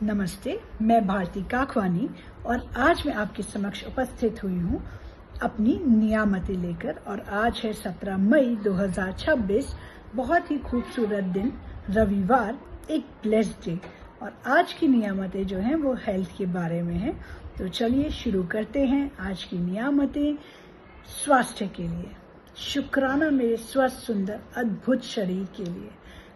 नमस्ते, मैं भारती काकवानी और आज मैं आपके समक्ष उपस्थित हुई हूँ अपनी नियामतें लेकर। और आज है 17 मई 2026, बहुत ही खूबसूरत दिन, रविवार, एक ब्लेस्ड डे। और आज की नियामतें जो हैं वो हेल्थ के बारे में हैं। तो चलिए शुरू करते हैं आज की नियामतें। स्वास्थ्य के लिए शुक्राना मेरे स्वस्थ, सुंदर, अद्भुत शरीर के लिए,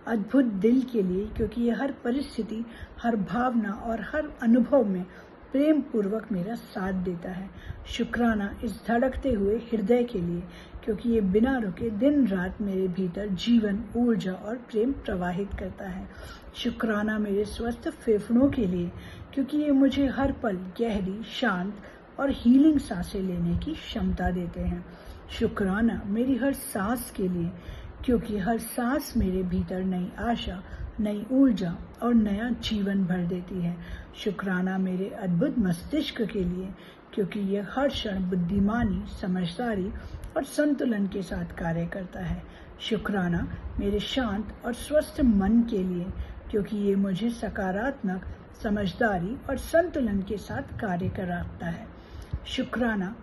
अद्भुत दिल के लिए, क्योंकि ये हर परिस्थिति, हर भावना और हर अनुभव में प्रेम पूर्वक मेरा साथ देता है। शुक्राना इस धड़कते हुए हृदय के लिए, क्योंकि ये बिना रुके दिन रात मेरे भीतर जीवन, ऊर्जा और प्रेम प्रवाहित करता है। शुक्राना मेरे स्वस्थ फेफड़ों के लिए, क्योंकि ये मुझे हर पल गहरी, शांत और हीलिंग सांसें लेने की क्षमता देते हैं। शुक्राना मेरी हर सांस के लिए, क्योंकि हर सांस मेरे भीतर नई आशा, नई ऊर्जा और नया जीवन भर देती है। शुक्राना मेरे अद्भुत मस्तिष्क के लिए, क्योंकि यह हर क्षण बुद्धिमानी, समझदारी और संतुलन के साथ कार्य करता है। शुक्राना मेरे शांत और स्वस्थ मन के लिए, क्योंकि ये मुझे सकारात्मक, समझदारी और संतुलन के साथ कार्य कराता है। शुक्राना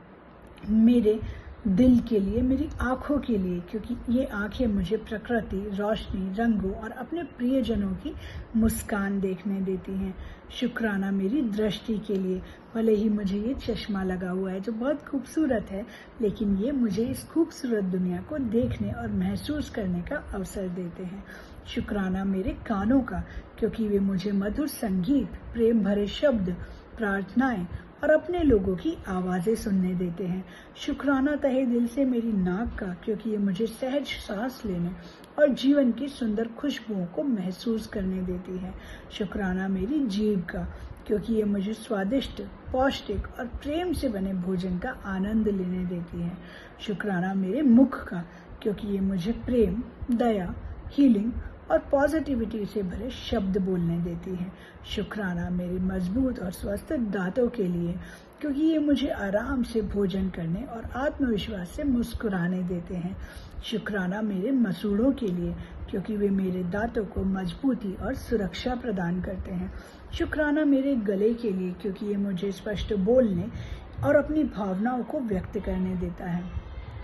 मेरे दिल के लिए, मेरी आँखों के लिए, क्योंकि ये आँखें मुझे प्रकृति, रोशनी, रंगों और अपने प्रियजनों की मुस्कान देखने देती हैं। शुक्राना मेरी दृष्टि के लिए, भले ही मुझे ये चश्मा लगा हुआ है जो बहुत खूबसूरत है, लेकिन ये मुझे इस खूबसूरत दुनिया को देखने और महसूस करने का अवसर देते हैं। शुक्राना मेरे कानों का, क्योंकि वे मुझे मधुर संगीत, प्रेम भरे शब्द, प्रार्थनाएं और अपने लोगों की आवाज़ें सुनने देते हैं। शुक्राना तहे दिल से मेरी नाक का, क्योंकि ये मुझे सहज सांस लेने और जीवन की सुंदर खुशबुओं को महसूस करने देती है। शुक्राना मेरी जीभ का, क्योंकि ये मुझे स्वादिष्ट, पौष्टिक और प्रेम से बने भोजन का आनंद लेने देती है। शुक्राना मेरे मुख का, क्योंकि ये मुझे प्रेम, दया, हीलिंग और पॉजिटिविटी से भरे शब्द बोलने देती है। शुक्राना मेरे मजबूत और स्वस्थ दांतों के लिए, क्योंकि ये मुझे आराम से भोजन करने और आत्मविश्वास से मुस्कुराने देते हैं। शुक्राना मेरे मसूड़ों के लिए, क्योंकि वे मेरे दांतों को मजबूती और सुरक्षा प्रदान करते हैं। शुक्राना मेरे गले के लिए, क्योंकि ये मुझे स्पष्ट बोलने और अपनी भावनाओं को व्यक्त करने देता है।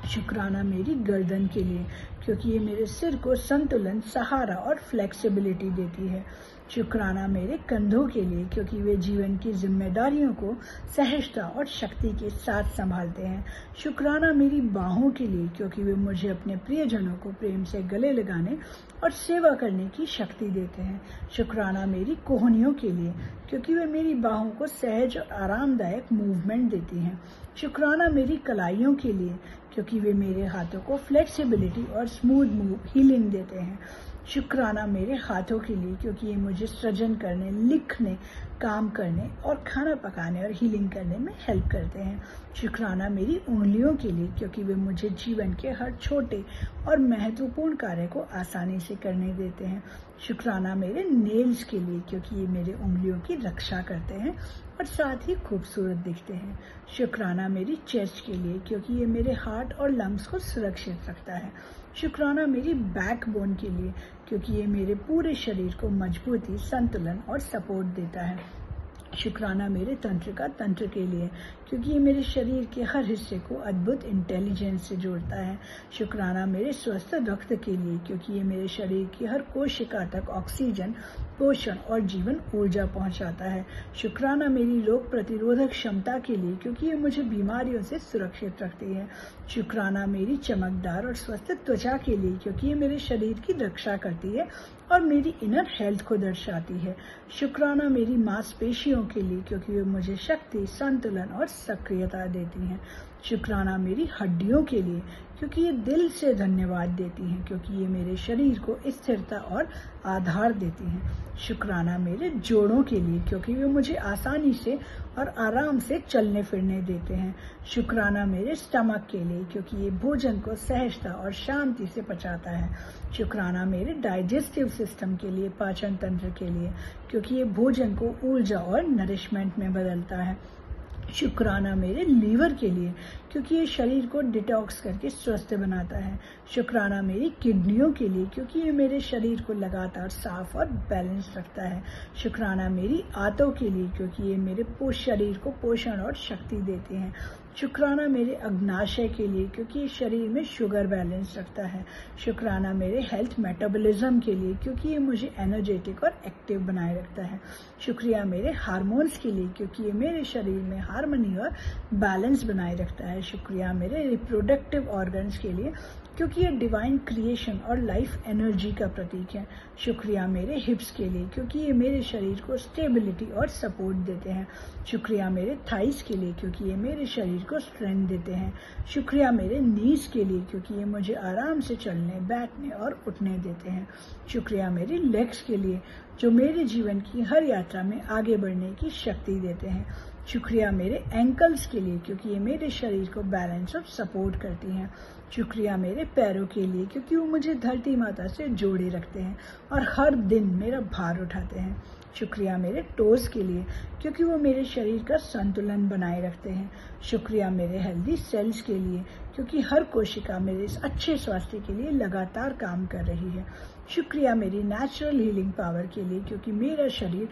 शुक्राना मेरी गर्दन के लिए, क्योंकि ये मेरे सिर को संतुलन, सहारा और फ्लेक्सिबिलिटी देती है। शुक्राना मेरे कंधों के लिए, क्योंकि वे जीवन की जिम्मेदारियों को सहजता और शक्ति के साथ संभालते हैं। शुक्राना मेरी बाहों के लिए, क्योंकि वे मुझे अपने प्रियजनों को प्रेम से गले लगाने और सेवा करने की शक्ति देते हैं। शुक्राना मेरी कोहनियों के लिए, क्योंकि वे मेरी बाहों को सहज और आरामदायक मूवमेंट देती हैं। शुक्राना मेरी कलाइयों के लिए, क्योंकि वे मेरे हाथों को फ्लेक्सिबिलिटी और स्मूथ मूव, हीलिंग देते हैं। शुक्राना मेरे हाथों के लिए, क्योंकि ये मुझे सृजन करने, लिखने, काम करने और खाना पकाने और हीलिंग करने में हेल्प करते हैं। शुक्राना मेरी उंगलियों के लिए, क्योंकि वे मुझे जीवन के हर छोटे और महत्वपूर्ण कार्य को आसानी से करने देते हैं। शुक्राना मेरे नेल्स के लिए, क्योंकि ये मेरे उंगलियों की रक्षा करते हैं और साथ ही खूबसूरत दिखते हैं। शुक्राना मेरी चेस्ट के लिए, क्योंकि ये मेरे हार्ट और लंग्स को सुरक्षित रखता है। शुक्राना मेरी बैकबोन के लिए, क्योंकि ये मेरे पूरे शरीर को मजबूती, संतुलन और सपोर्ट देता है। शुक्राना मेरे तंत्रिका तंत्र के लिए, क्योंकि ये मेरे शरीर के हर हिस्से को अद्भुत इंटेलिजेंस से जोड़ता है। शुक्राना मेरे स्वस्थ रक्त के लिए, क्योंकि ये मेरे शरीर की हर कोशिका तक ऑक्सीजन, पोषण और जीवन ऊर्जा पहुंचाता है। शुक्राना मेरी रोग प्रतिरोधक क्षमता के लिए, क्योंकि ये मुझे बीमारियों से सुरक्षित रखती है। शुक्राना मेरी चमकदार और स्वस्थ त्वचा के लिए, क्योंकि ये मेरे शरीर की रक्षा करती है और मेरी इनर हेल्थ को दर्शाती है। शुक्राना मेरी मांसपेशियों के लिए, क्योंकि वे मुझे शक्ति, संतुलन और सक्रियता देती हैं। शुक्राना मेरी हड्डियों के लिए, क्योंकि ये दिल से धन्यवाद देती हैं, क्योंकि ये मेरे शरीर को स्थिरता और आधार देती हैं। शुक्राना मेरे जोड़ों के लिए, क्योंकि वे मुझे आसानी से और आराम से चलने फिरने देते हैं। शुक्राना मेरे स्टमक के लिए, क्योंकि ये भोजन को सहजता और शांति से पचाता है। शुक्राना मेरे डाइजेस्टिव सिस्टम के लिए, पाचन तंत्र के लिए, क्योंकि ये भोजन को ऊर्जा और नरिशमेंट में बदलता है। शुक्राना मेरे लीवर के लिए, क्योंकि ये शरीर को डिटॉक्स करके स्वस्थ बनाता है। शुक्राना मेरी किडनियों के लिए, क्योंकि ये मेरे शरीर को लगातार साफ और बैलेंस रखता है। शुक्राना मेरी आंतों के लिए, क्योंकि ये मेरे शरीर को पोषण और शक्ति देते हैं। शुक्राना मेरे अग्नाशय के लिए, क्योंकि ये शरीर में शुगर बैलेंस रखता है। शुक्राना मेरे हेल्थ मेटाबॉलिज्म के लिए, क्योंकि ये मुझे एनर्जेटिक और एक्टिव बनाए रखता है। शुक्रिया मेरे हार्मोन्स के लिए, क्योंकि ये मेरे शरीर में हार्मनी और बैलेंस बनाए रखता है। शुक्रिया मेरे रिप्रोडक्टिव ऑर्गन्स के लिए, क्योंकि ये डिवाइन क्रिएशन और लाइफ एनर्जी का प्रतीक है। शुक्रिया मेरे हिप्स के लिए, क्योंकि ये मेरे शरीर को स्टेबिलिटी और सपोर्ट देते हैं। शुक्रिया मेरे थाइस के लिए, क्योंकि ये मेरे शरीर को स्ट्रेंथ देते हैं। शुक्रिया मेरे नीज के लिए, क्योंकि ये मुझे आराम से चलने, बैठने और उठने देते हैं। शुक्रिया मेरे लेग्स के लिए, जो मेरे जीवन की हर यात्रा में आगे बढ़ने की शक्ति देते हैं। शुक्रिया मेरे एंकल्स के लिए, क्योंकि ये मेरे शरीर को बैलेंस और सपोर्ट करती हैं। शुक्रिया मेरे पैरों के लिए, क्योंकि वो मुझे धरती माता से जोड़े रखते हैं और हर दिन मेरा भार उठाते हैं। शुक्रिया मेरे टोज के लिए, क्योंकि वो मेरे शरीर का संतुलन बनाए रखते हैं। शुक्रिया मेरे हेल्दी सेल्स के लिए, क्योंकि हर कोशिका मेरे इस अच्छे स्वास्थ्य के लिए लगातार काम कर रही है। शुक्रिया मेरी नेचुरल हीलिंग पावर के लिए, क्योंकि मेरा शरीर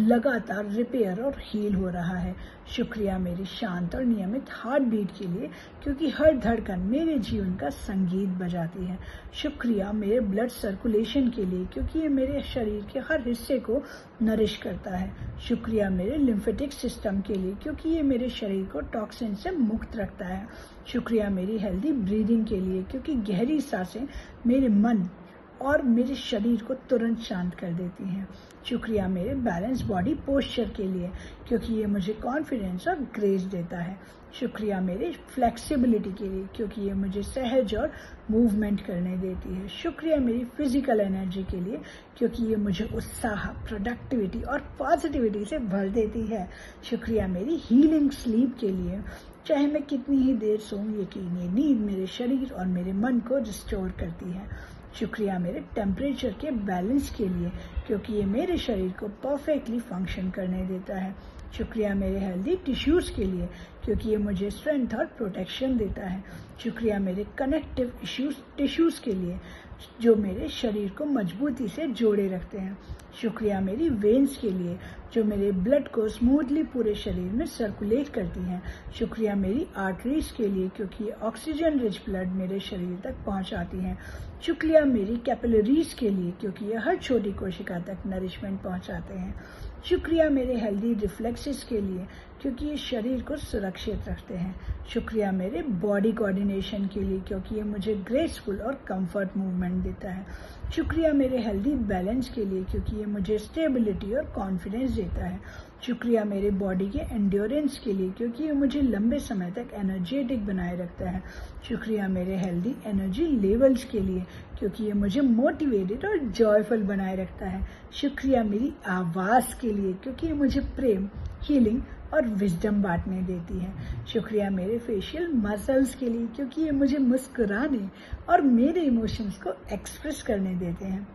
लगातार रिपेयर और हील हो रहा है। शुक्रिया मेरी शांत और नियमित हार्ट बीट के लिए, क्योंकि हर धड़कन मेरे जीवन का संगीत बजाती है। शुक्रिया मेरे ब्लड सर्कुलेशन के लिए, क्योंकि ये मेरे शरीर के हर हिस्से को नरिश करता है। शुक्रिया मेरे लिम्फेटिक सिस्टम के लिए, क्योंकि ये मेरे शरीर को टॉक्सिन से मुक्त रखता है। शुक्रिया मेरी हेल्दी ब्रीदिंग के लिए, क्योंकि गहरी सांसें मेरे मन और मेरे शरीर को तुरंत शांत कर देती हैं। शुक्रिया मेरे बैलेंस बॉडी पोस्चर के लिए, क्योंकि ये मुझे कॉन्फिडेंस और ग्रेस देता है। शुक्रिया मेरे फ्लेक्सिबिलिटी के लिए, क्योंकि ये मुझे सहज और मूवमेंट करने देती है। शुक्रिया मेरी फिजिकल एनर्जी के लिए, क्योंकि ये मुझे उत्साह, प्रोडक्टिविटी और पॉजिटिविटी से भर देती है। शुक्रिया मेरी हीलिंग स्लीप के लिए, चाहे मैं कितनी ही देर सोऊं, यकीन ये नींद मेरे शरीर और मेरे मन को रिस्टोर करती है। शुक्रिया मेरे टेम्परेचर के बैलेंस के लिए, क्योंकि ये मेरे शरीर को परफेक्टली फंक्शन करने देता है। शुक्रिया मेरे हेल्दी टिश्यूज़ के लिए, क्योंकि ये मुझे स्ट्रेंथ और प्रोटेक्शन देता है। शुक्रिया मेरे कनेक्टिव टिश्यूज़ के लिए, जो मेरे शरीर को मजबूती से जोड़े रखते हैं। शुक्रिया मेरी वेन्स के लिए, जो मेरे ब्लड को स्मूथली पूरे शरीर में सर्कुलेट करती हैं। शुक्रिया मेरी आर्टरीज के लिए, क्योंकि ये ऑक्सीजन रिच ब्लड मेरे शरीर तक पहुंचाती हैं। शुक्रिया मेरी कैपिलरीज के लिए, क्योंकि ये हर छोटी कोशिका तक नरिशमेंट पहुंचाते हैं। शुक्रिया मेरे हेल्दी रिफ्लेक्सेस के लिए, क्योंकि ये शरीर को सुरक्षित रखते हैं। शुक्रिया मेरे बॉडी कोऑर्डिनेशन के लिए, क्योंकि ये मुझे ग्रेसफुल और कंफर्ट मूवमेंट देता है। शुक्रिया मेरे हेल्दी बैलेंस के लिए, क्योंकि ये मुझे स्टेबिलिटी और कॉन्फिडेंस देता है। शुक्रिया मेरे बॉडी के एंड्योरेंस के लिए, क्योंकि ये मुझे लंबे समय तक एनर्जेटिक बनाए रखता है। शुक्रिया मेरे हेल्दी एनर्जी लेवल्स के लिए, क्योंकि ये मुझे मोटिवेटेड और जॉयफुल बनाए रखता है। शुक्रिया मेरी आवाज़ के लिए, क्योंकि ये मुझे प्रेम, हीलिंग और विजडम बांटने देती है। शुक्रिया मेरे फेशियल मसल्स के लिए, क्योंकि ये मुझे मुस्कुराने और मेरे इमोशंस को एक्सप्रेस करने देते हैं।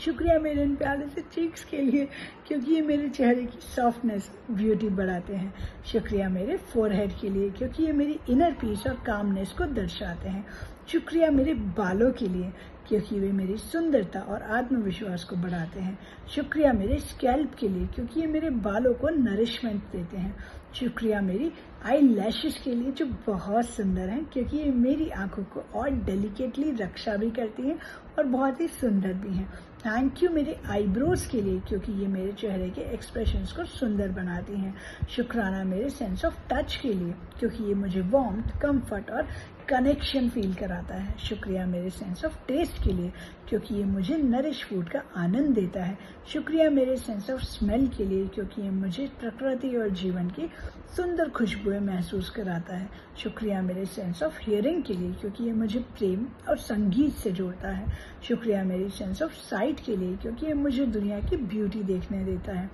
शुक्रिया मेरे इन प्यारे से चीक्स के लिए, क्योंकि ये मेरे चेहरे की सॉफ्टनेस, ब्यूटी बढ़ाते हैं। शुक्रिया मेरे फोरहेड के लिए, क्योंकि ये मेरी इनर पीस और कामनेस को दर्शाते हैं। शुक्रिया मेरे बालों के लिए, क्योंकि वे मेरी सुंदरता और आत्मविश्वास को बढ़ाते हैं। शुक्रिया मेरे स्कैल्प के लिए, क्योंकि ये मेरे बालों को नरिशमेंट देते हैं। शुक्रिया मेरी आई लैशेस के लिए, जो बहुत सुंदर हैं, क्योंकि ये मेरी आंखों को और डेलिकेटली रक्षा भी करती हैं और बहुत ही सुंदर भी हैं। थैंक यू मेरे आईब्रोज के लिए, क्योंकि ये मेरे चेहरे के एक्सप्रेशंस को सुंदर बनाती हैं। शुक्राना मेरे सेंस ऑफ टच के लिए, क्योंकि ये मुझे वार्मथ, कंफर्ट और कनेक्शन फील कराता है। शुक्रिया मेरे सेंस ऑफ टेस्ट के लिए, क्योंकि ये मुझे नरिश फूड का आनंद देता है। शुक्रिया मेरे सेंस ऑफ स्मेल के लिए, क्योंकि ये मुझे प्रकृति और जीवन की सुंदर खुशबुएं महसूस कराता है। शुक्रिया मेरे सेंस ऑफ हियरिंग के लिए, क्योंकि ये मुझे प्रेम और संगीत से जोड़ता है। शुक्रिया मेरी सेंस ऑफ साइट के लिए, क्योंकि ये मुझे दुनिया की ब्यूटी देखने देता है।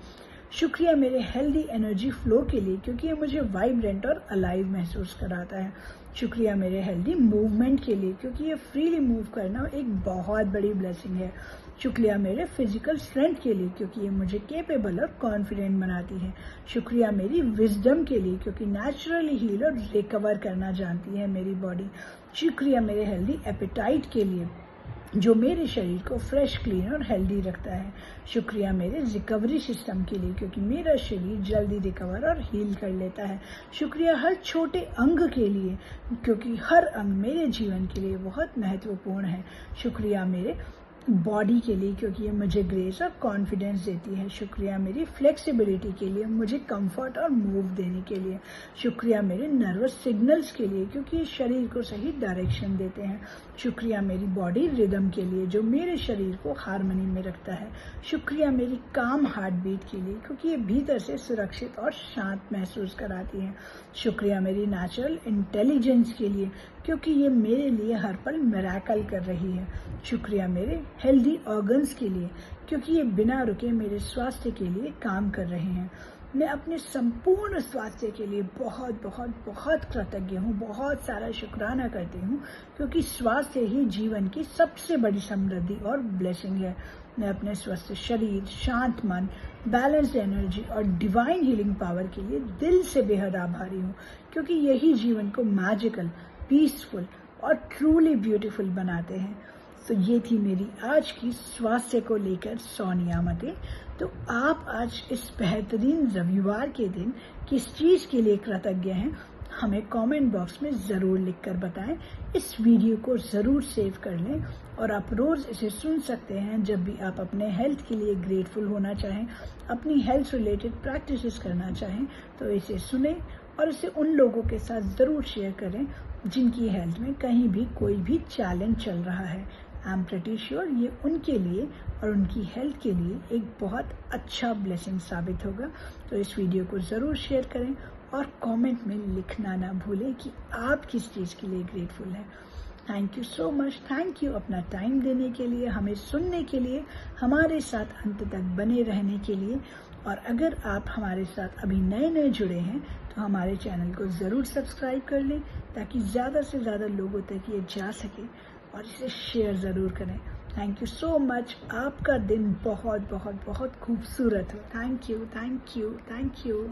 शुक्रिया मेरे हेल्दी एनर्जी फ्लो के लिए, क्योंकि ये मुझे वाइब्रेंट और अलाइव महसूस कराता है। शुक्रिया मेरे हेल्दी मूवमेंट के लिए, क्योंकि ये फ्रीली मूव करना एक बहुत बड़ी ब्लेसिंग है। शुक्रिया मेरे फिजिकल स्ट्रेंथ के लिए क्योंकि ये मुझे केपेबल और कॉन्फिडेंट बनाती है। शुक्रिया मेरी विजडम के लिए क्योंकि नेचुरली हील और रिकवर करना जानती है मेरी बॉडी। शुक्रिया मेरे हेल्दी एपेटाइट के लिए जो मेरे शरीर को फ्रेश, क्लीन और हेल्दी रखता है। शुक्रिया मेरे रिकवरी सिस्टम के लिए क्योंकि मेरा शरीर जल्दी रिकवर और हील कर लेता है। शुक्रिया हर छोटे अंग के लिए क्योंकि हर अंग मेरे जीवन के लिए बहुत महत्वपूर्ण है। शुक्रिया मेरे बॉडी के लिए क्योंकि ये मुझे ग्रेस और कॉन्फिडेंस देती है। शुक्रिया मेरी फ्लेक्सिबिलिटी के लिए, मुझे कंफर्ट और मूव देने के लिए। शुक्रिया मेरे नर्वस सिग्नल्स के लिए क्योंकि ये शरीर को सही डायरेक्शन देते हैं। शुक्रिया मेरी बॉडी रिदम के लिए जो मेरे शरीर को हार्मनी में रखता है। शुक्रिया मेरी काम हार्ट बीट के लिए क्योंकि ये भीतर से सुरक्षित और शांत महसूस कराती है। शुक्रिया मेरी नेचुरल इंटेलिजेंस के लिए क्योंकि ये मेरे लिए हर पल मिरेकल कर रही है। शुक्रिया मेरे हेल्दी ऑर्गन्स के लिए क्योंकि ये बिना रुके मेरे स्वास्थ्य के लिए काम कर रहे हैं। मैं अपने संपूर्ण स्वास्थ्य के लिए बहुत बहुत बहुत कृतज्ञ हूँ, बहुत सारा शुक्राना करती हूँ क्योंकि स्वास्थ्य ही जीवन की सबसे बड़ी समृद्धि और ब्लेसिंग है। मैं अपने स्वस्थ शरीर, शांत मन, बैलेंस्ड एनर्जी और डिवाइन हीलिंग पावर के लिए दिल से बेहद आभारी हूँ क्योंकि यही जीवन को मैजिकल, पीसफुल और ट्रूली ब्यूटीफुल बनाते हैं। तो ये थी मेरी आज की स्वास्थ्य को लेकर 100 नियामतें। तो आप आज इस बेहतरीन रविवार के दिन किस चीज़ के लिए कृतज्ञ हैं हमें कमेंट बॉक्स में ज़रूर लिखकर बताएं। इस वीडियो को ज़रूर सेव कर लें और आप रोज़ इसे सुन सकते हैं जब भी आप अपने हेल्थ के लिए ग्रेटफुल होना चाहें, अपनी हेल्थ रिलेटेड प्रैक्टिसेस करना चाहें तो इसे सुने और इसे उन लोगों के साथ ज़रूर शेयर करें जिनकी हेल्थ में कहीं भी कोई भी चैलेंज चल रहा है। आई एम प्रीटी श्योर ये उनके लिए और उनकी हेल्थ के लिए एक बहुत अच्छा ब्लेसिंग साबित होगा। तो इस वीडियो को ज़रूर शेयर करें और कमेंट में लिखना ना भूलें कि आप किस चीज़ के लिए ग्रेटफुल हैं। Thank you so much. Thank you अपना टाइम देने के लिए, हमें सुनने के लिए, हमारे साथ अंत तक बने रहने के लिए। और अगर आप हमारे साथ अभी नए जुड़े हैं तो हमारे चैनल को ज़रूर सब्सक्राइब कर लें ताकि ज़्यादा से ज़्यादा लोगों तक ये जा सके और इसे शेयर ज़रूर करें। Thank you so much. आपका दिन बहुत बहुत बहुत खूबसूरत हो। Thank you, thank you, thank you.